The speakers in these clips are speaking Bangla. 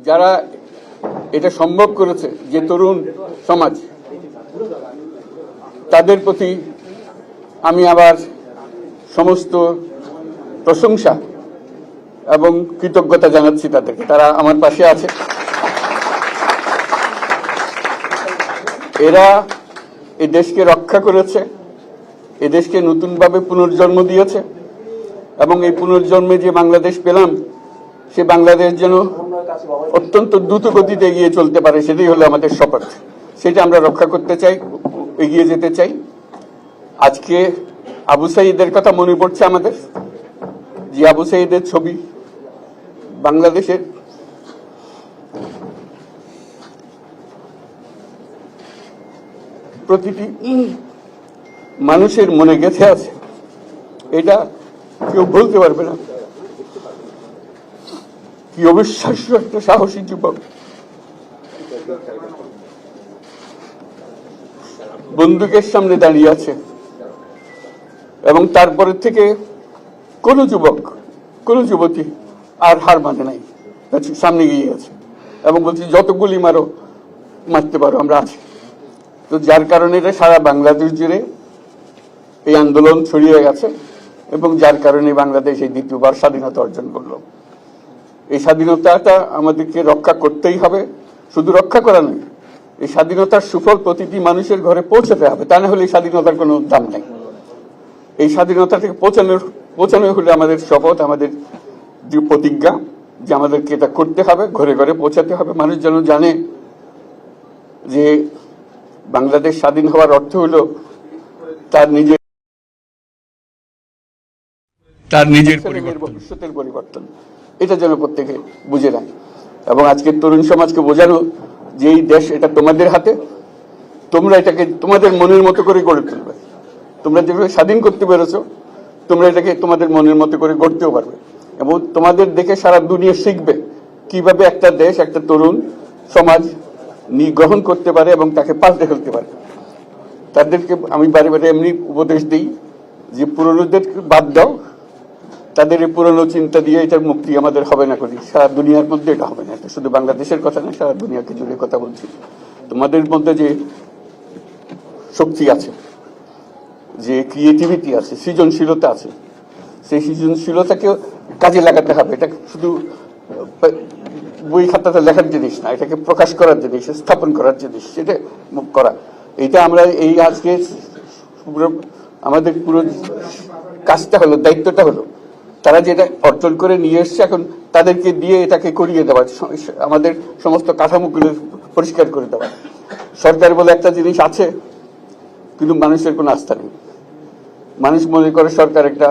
যারা এটা সম্ভব করেছে, যে তরুণ সমাজ, তাদের প্রতি আমি আবার সমস্ত প্রশংসা এবং কৃতজ্ঞতা জানাচ্ছি তাদেরকে। তারা আমার পাশে আছে। এরা এই দেশকে রক্ষা করেছে, এই দেশকে নতুনভাবে পুনর্জন্ম দিয়েছে এবং এই পুনর্জন্মে যে বাংলাদেশ পেলাম, সে বাংলাদেশ যেন অত্যন্ত দ্রুত গতিতে এগিয়ে চলতে পারে, সেটাই হলো আমাদের শপথ। সেটা আমরা রক্ষা করতে চাই, এগিয়ে যেতে চাই। আজকে আবু সাঈদের কথা মনে পড়ছে আমাদের, যে আবু সাঈদের ছবি বাংলাদেশের প্রতিটি মানুষের মনে গেঁথে আছে, এটা কেউ বলতে পারবে না। কি অবিশ্বাস্য একটা সাহসী যুবক, বন্দুকের সামনে দাঁড়িয়ে আছে এবং তারপরে থেকে কোন যুবক, কোন যুবতী আর হার মানে নাই, সামনে গিয়ে আছে এবং বলছি যত গুলি মারো, মারতে পারো, আমরা আছি। তো যার কারণে এটা সারা বাংলাদেশ জুড়ে এই আন্দোলন ছড়িয়ে গেছে এবং যার কারণে বাংলাদেশ এই দ্বিতীয়বার স্বাধীনতা অর্জন করলো। এই স্বাধীনতাটা আমাদেরকে রক্ষা করতেই হবে। শুধু রক্ষা করা নয়, এই স্বাধীনতার সুফল প্রতিটি মানুষের ঘরে পৌঁছাতে হবে, তা না হলে এই স্বাধীনতার কোনো দাম নেই। এই স্বাধীনতাটাকে পৌঁছানো হলে আমাদের শপথ, আমাদের যে প্রতিজ্ঞা, যে আমাদেরকে এটা করতে হবে, ঘরে ঘরে পৌঁছাতে হবে। মানুষ যেন জানে যে বাংলাদেশ স্বাধীন হওয়ার অর্থ হলো তার নিজের ভবিষ্যতের পরিবর্তন। এটা যেন প্রত্যেকে বুঝে নেয় এবং আজকের তরুণ সমাজকে বোঝানো যে এই দেশ এটা তোমাদের হাতে, তোমরা এটাকে তোমাদের মনের মতো করে গড়ে তুলবে। তোমরা যেভাবে স্বাধীন করতে পেরেছো, তোমরা এটাকে তোমাদের মনের মতো করে গড়তেও পারবে এবং তোমাদের দেখে সারা দুনিয়া শিখবে কিভাবে একটা দেশ, একটা তরুণ সমাজ গ্রহণ করতে পারে এবং তাকে পাল্টে ফেলতে পারে। তাদেরকে আমি বারে বারে এমনি উপদেশ দিই যে পুরনোদের বাদ দাও, তাদের এই পুরনো চিন্তা দিয়ে এটার মুক্তি আমাদের হবে না করি, সারা দুনিয়ার মধ্যে এটা হবে না। এটা শুধু বাংলাদেশের কথা না, সারা দুনিয়াকে জুড়ে কথা বলছি। তোমাদের মধ্যে যে শক্তি আছে, যে ক্রিয়েটিভিটি আছে, সৃজনশীলতা আছে, সেই সৃজনশীলতাকে কাজে লাগাতে হবে। এটা শুধু বই খাতাতে লেখার জিনিস না, এটাকে প্রকাশ করার জিনিস, স্থাপন করার জিনিস, সেটা করা। এটা আমরা এই আজকে আমাদের পুরো কাজটা হলো, দায়িত্বটা হলো, তারা যেটা অর্জন করে নিয়ে এসছে, এখন তাদেরকে দিয়ে এটাকে করিয়ে দেওয়া, আমাদের সমস্ত কাঠামোগুলো পরিষ্কার করে দেওয়া। সরকার বলে একটা জিনিস আছে, কিন্তু মানুষের কোনো আস্থা নেই। মানুষ মনে করে সরকার একটা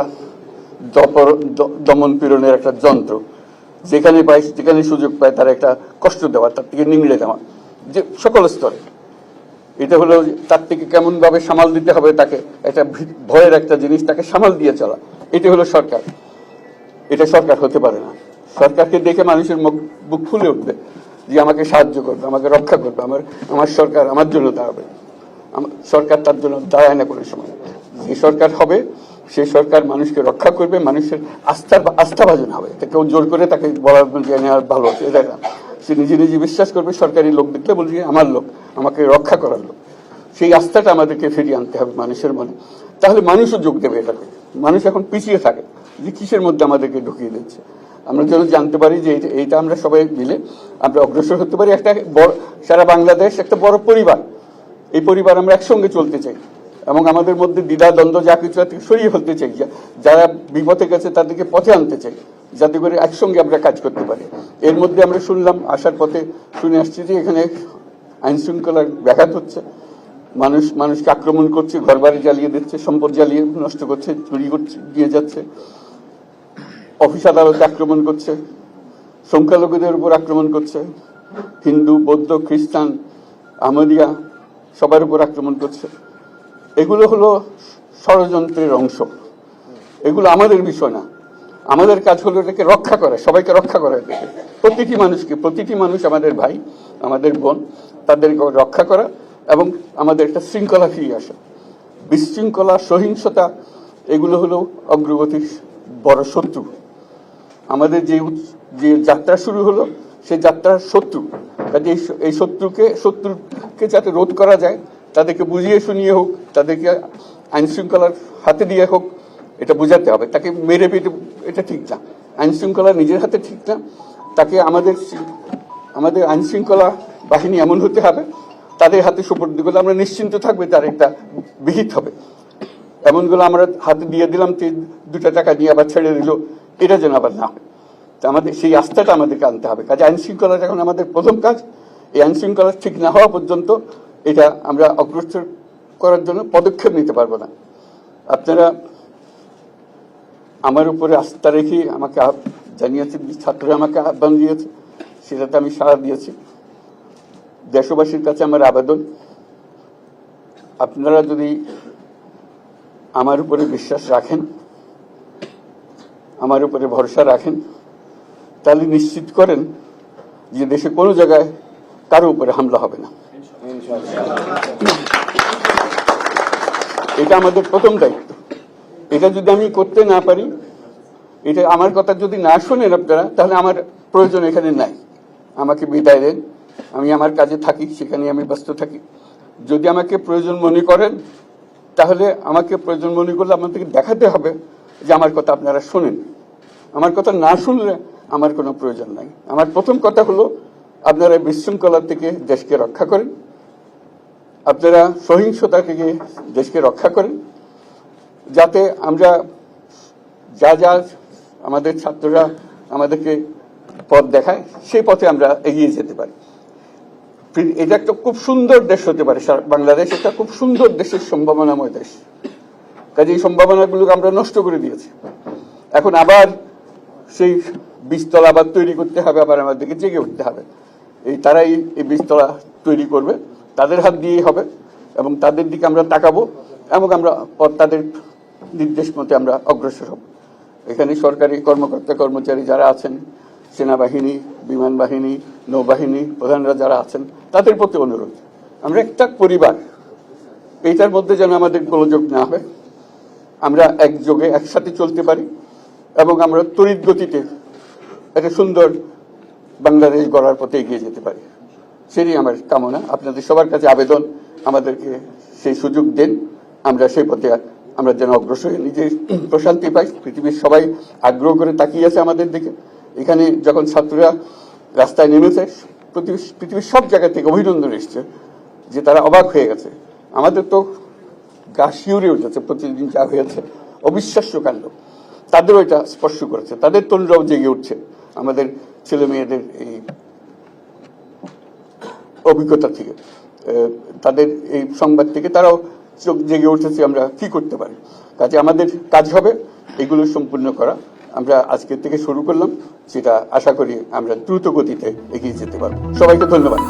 দমন পীড়নের একটা যন্ত্র, যেখানে পায়, যেখানে সুযোগ পায় তার একটা কষ্ট দেওয়া, তার থেকে নিংড়ে দেওয়া, যে সকল স্তরে। এটা হলো তার থেকে কেমন ভাবে সামাল দিতে হবে, তাকে একটা ভয়ের একটা জিনিস, তাকে সামাল দিয়ে চলা, এটা হলো সরকার। এটা সরকার হতে পারে না। সরকারকে দেখে মানুষের বুক ফুলে উঠবে যে আমাকে সাহায্য করবে, আমাকে রক্ষা করবে, আমার সরকার আমার জন্য দাঁড়াবে। সরকার তার জন্য দাঁড়ায় না কোনো সময়। যে সরকার হবে, সেই সরকার মানুষকে রক্ষা করবে, মানুষের আস্থাভাজন হবে। কেউ জোর করে তাকে বলার ভালো আছে এটা না। সে নিজে নিজে বিশ্বাস করবে, সরকারি লোক দেখলে বলবে আমার লোক, আমাকে রক্ষা করার লোক। সেই আস্থাটা আমাদেরকে ফিরিয়ে আনতে হবে মানুষের মনে, তাহলে মানুষও যোগ দেবে এটাকে। মানুষ এখন পিছিয়ে থাকে যে কিসের মধ্যে আমাদেরকে ঢুকিয়ে দিচ্ছে। আমরা যেন জানতে পারি যে এইটা আমরা সবাই মিলে আমরা অগ্রসর হতে পারি। একটা বড়, সারা বাংলাদেশ একটা বড় পরিবার, এই পরিবার আমরা একসঙ্গে চলতে চাই এবং আমাদের মধ্যে দ্বিধা দ্বন্দ্ব যা কিছু সরিয়ে ফেলতে চাই। যারা বিপথে গেছে তাদেরকে পথে আনতে চাই, যাতে করে একসঙ্গে আমরা কাজ করতে পারি। এর মধ্যে আমরা শুনলাম, আসার পথে শুনে আসছি যে এখানে আইন শৃঙ্খলার ব্যাঘাত হচ্ছে, মানুষকে আক্রমণ করছে, ঘরবাড়ি জ্বালিয়ে দিচ্ছে, সম্পদ জ্বালিয়ে নষ্ট করছে, চুরি করছে, দিয়ে যাচ্ছে, অফিস আদালতে আক্রমণ করছে, সংখ্যালঘুদের উপর আক্রমণ করছে, হিন্দু, বৌদ্ধ, খ্রিস্টান, আহমদিয়া সবার উপর আক্রমণ করছে। এগুলো হলো ষড়যন্ত্রের অংশ। এগুলো আমাদের বিষয় না। আমাদের কাজ হলো এটাকে রক্ষা করা, সবাইকে রক্ষা করা, প্রতিটি মানুষকে, প্রতিটি মানুষ আমাদের ভাই, আমাদের বোন, তাদেরকে রক্ষা করা এবং আমাদের একটা শৃঙ্খলা ফিরিয়ে আসা। বিশৃঙ্খলা, সহিংসতা এগুলো হলো অগ্রগতির বড় শত্রু। আমাদের যে যাত্রা শুরু হলো, সেই যাত্রার শত্রু। কাজে এই শত্রুকে যাতে রোধ করা যায়, তাদেরকে বুঝিয়ে শুনিয়ে হোক, তাদেরকে আইন শৃঙ্খলার হাতে দিয়ে হোক, এটা বোঝাতে হবে। তাকে মেরে পেটে এটা ঠিক না, আইন শৃঙ্খলা নিজের হাতে ঠিক না। তাকে আমাদের আইন শৃঙ্খলা বাহিনী এমন হতে হবে, তাদের হাতে সুপর্দ করলে আমরা নিশ্চিন্ত থাকবে তার একটা বিহিত হবে। এমনগুলো আমরা হাতে দিয়ে দিলাম, 2 টাকা দিয়ে আবার ছেড়ে দিল, এটা যেন আবার না হয়। তা আমাদের সেই আস্থাটা আমাদেরকে আনতে হবে। কাজে আইন শৃঙ্খলা এখন আমাদের প্রথম কাজ। এই আইন শৃঙ্খলা ঠিক না হওয়া পর্যন্ত এটা আমরা অগ্রসর করার জন্য পদক্ষেপ নিতে পারবো না। আপনারা আমার উপরে আস্থা রেখে আমাকে জানিয়েছে, ছাত্ররা আমাকে আহ্বান দিয়েছে, সেটাতে আমি সাড়া দিয়েছি। দেশবাসীর কাছে আমার আবেদন, আপনারা যদি আমার উপরে বিশ্বাস রাখেন, আমার উপরে ভরসা রাখেন, তাহলে নিশ্চিত করেন যে দেশে কোনো জায়গায় কারো উপরে হামলা হবে না। এটা আমাদের প্রথম দায়িত্ব। এটা যদি আমি করতে না পারি, এটা আমার কথা যদি না শোনেন আপনারা, তাহলে আমার প্রয়োজন এখানে নাই। আমাকে বিদায় দেন, আমি আমার কাজে থাকি, সেখানে আমি ব্যস্ত থাকি। যদি আমাকে প্রয়োজন মনে করেন, তাহলে আমাকে প্রয়োজন মনে করলে আপনাদেরকে দেখাতে হবে যে আমার কথা আপনারা শোনেন। আমার কথা না শুনলে আমার কোনো প্রয়োজন নাই। আমার প্রথম কথা হলো, আপনারা বিশৃঙ্খলা থেকে দেশকে রক্ষা করেন, আপনারা সহিংসতা থেকে দেশকে রক্ষা করেন, যাতে আমরা যা আমাদের ছাত্ররা আমাদেরকে পথ দেখায়, সেই পথে আমরা এগিয়ে যেতে পারি। এটা একটা খুব সুন্দর দেশ হতে পারে বাংলাদেশ, একটা খুব সুন্দর দেশের সম্ভাবনাময় দেশ। কাজে এই সম্ভাবনাগুলোকে আমরা নষ্ট করে দিয়েছি। এখন আবার সেই বীজতলা আবার তৈরি করতে হবে, আবার আমাদেরকে জেগে উঠতে হবে। তারাই এই বীজতলা তৈরি করবে, তাদের হাত দিয়েই হবে, এবং তাদের দিকে আমরা তাকাবো, এবং আমরা তাদের নির্দেশ মতে আমরা অগ্রসর হব। এখানে সরকারি কর্মকর্তা কর্মচারী যারা আছেন, সেনাবাহিনী, বিমান বাহিনী, নৌবাহিনী প্রধানরা যারা আছেন, তাদের প্রতি অনুরোধ, আমরা একটা পরিবার, এইটার মধ্যে যেন আমাদের গোলযোগ না হয়, আমরা একযোগে একসাথে চলতে পারি, এবং আমরা তড়িৎ গতিতে একটা সুন্দর বাংলাদেশ গড়ার পথে এগিয়ে যেতে পারি। সেটাই আমার কামনা। আপনাদের সবার কাছে আবেদন, আমাদেরকে সেই সুযোগ দেন, আমরা সেই পথে আমরা যেন অগ্রসর হয়ে নিজের প্রশান্তি পাই। পৃথিবীর সবাই আগ্রহ করে তাকিয়ে আছে আমাদের দিকে। এখানে যখন ছাত্ররা রাস্তায় নেমেছে, পৃথিবীর সব জায়গা থেকে অভিনন্দন এসছে, যে তারা অবাক হয়ে গেছে। আমাদের তো গা শিউরে উঠেছে, প্রতিদিন যা হয়েছে অবিশ্বাস্য কাণ্ড। তাদেরও এটা স্পর্শ করেছে, তাদের তরুণরাও জেগে উঠছে আমাদের ছেলে মেয়েদের এই অভিজ্ঞতা থেকে, তাদের এই সংবাদ থেকে তারাও চোখ জেগে উঠেছে আমরা কি করতে পারি। কাজে আমাদের কাজ হবে এগুলো সম্পূর্ণ করা। আমরা আজকের থেকে শুরু করলাম, সেটা আশা করি আমরা দ্রুত গতিতে এগিয়ে যেতে পারবো। সবাইকে ধন্যবাদ।